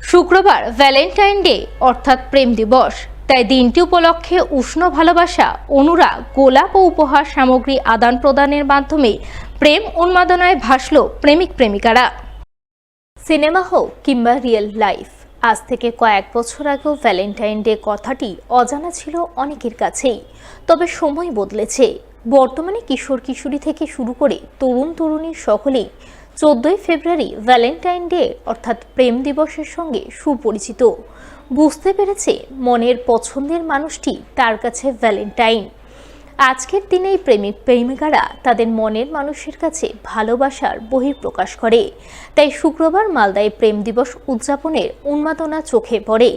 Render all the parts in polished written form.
শুক্রবার Valentine day অর্থাৎ প্রেম দিবস, তাই দিনটি উপলক্ষে উষ্ণ ভালোবাসা, অনুরাগ, গোলাপ ও উপহার সামগ্রী আদান প্রদানের মাধ্যমে প্রেম উন্মাদনায় ভাসল প্রেমিক প্রেমিকারা। সিনেমা হোক কিংবা রিয়েল লাইফ, আজ থেকে কয়েক বছর আগেও ভ্যালেন্টাইন ডে কথাটি অজানা ছিল অনেকের কাছেই। তবে সময় বদলেছে। বর্তমানে কিশোর কিশোরী থেকে শুরু করে তরুণ তরুণী সকলেই 14ই ফেব্রুয়ারি ভ্যালেন্টাইন ডে অর্থাৎ প্রেম দিবসের সঙ্গে সুপরিচিত। বুঝতে পেরেছে মনের পছন্দের মানুষটি তার কাছে ভ্যালেন্টাইন। আজকের দিনেই প্রেমিক প্রেমিকারা তাদের মনের মানুষের কাছে ভালোবাসার বহিঃপ্রকাশ করে। তাই শুক্রবার মালদায় প্রেম দিবস উদযাপনের উন্মাদনা চোখে পড়ে।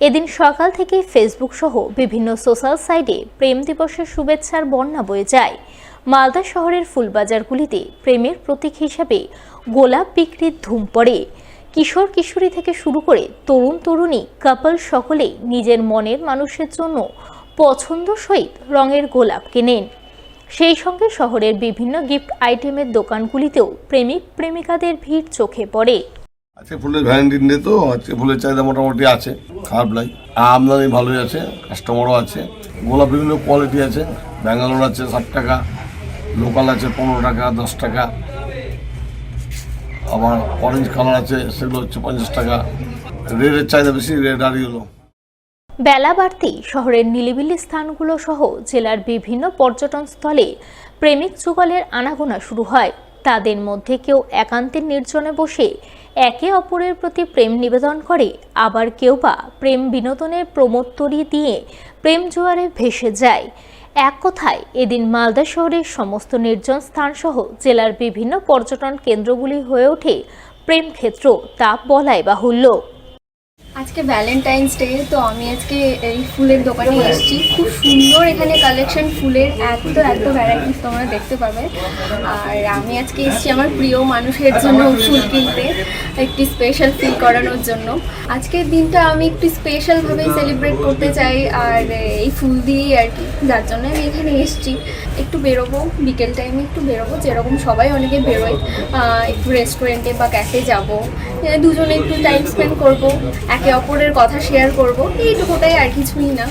এদিন সকাল থেকে ফেসবুক সহ বিভিন্ন সোশ্যাল সাইটে প্রেম দিবসের শুভেচ্ছার বন্যা বয়ে যায়। মালদা শহরের ফুলবাজারগুলিতে প্রেমের প্রতীক হিসাবে গোলাপ বিক্রির ধুম পড়ে। কিশোর কিশোরী থেকে শুরু করে তরুণ তরুণী কাপল সকলেই নিজের মনের মানুষের জন্য পছন্দসই রঙের গোলাপ কেনেন। সেই সঙ্গে শহরের বিভিন্ন গিফট আইটেমের দোকানগুলিতেও প্রেমিক প্রেমিকাদের ভিড় চোখে পড়ে। আজকে ফুলের ভ্যালেন্টাইন ডে, তো আজকে ফুলের চাহিদা মোটামুটি আছে, খারাপ নাই, আমদানি ভালোই আছে, কাস্টমারও আছে। গোলাপ বিভিন্ন কোয়ালিটি আছে, ব্যাঙ্গালোর আছে 60 টাকা, লোকাল আছে 15 টাকা 10 টাকা, আবার অরেঞ্জ কালার আছে, সেগুলো হচ্ছে 50 টাকা। রেডের চাহিদা বেশি, রেড আরই হলো। বেলা বাড়তেই শহরের নিলিবিলি স্থানগুলো সহ জেলার বিভিন্ন পর্যটন স্থলে প্রেমিক যুগলের আনাগোনা শুরু হয়। তাদের মধ্যে কেউ একান্তের নির্জনে বসে একে অপরের প্রতি প্রেম নিবেদন করে, আবার কেউ বা প্রেম বিনোদনের প্রমোত্তরি দিয়ে প্রেম জোয়ারে ভেসে যায়। এক কথায় এদিন মালদা শহরের সমস্ত নির্জন স্থানসহ জেলার বিভিন্ন পর্যটন কেন্দ্রগুলি হয়ে ওঠে প্রেম ক্ষেত্র, তা বলাই বাহুল্য। আজকে ভ্যালেন্টাইন্স ডে, তো আমি আজকে এই ফুলের দোকানে এসেছি। খুব সুন্দর এখানে কালেকশন, ফুলের এত ভ্যারাইটিস তোমরা দেখতে পাবে। আর আমি আজকে এসেছি আমার প্রিয় মানুষের জন্য ফুল কিনতে, একটি স্পেশাল ফিল করানোর জন্য। আজকের দিনটা আমি একটু স্পেশালভাবেই সেলিব্রেট করতে চাই, আর এই ফুল দিয়েই আর কি, যার জন্য আমি এখানে এসেছি। একটু বেরোবো, বিকেল টাইমে একটু বেরোবো, যেরকম সবাই অনেকে বেরোয়, একটু রেস্টুরেন্টে বা ক্যাফে যাবো, দুজনে একটু টাইম স্পেন্ড করবো, একে অপরের কথা শেয়ার করবো, এইটুকুটাই আর কিছুই না।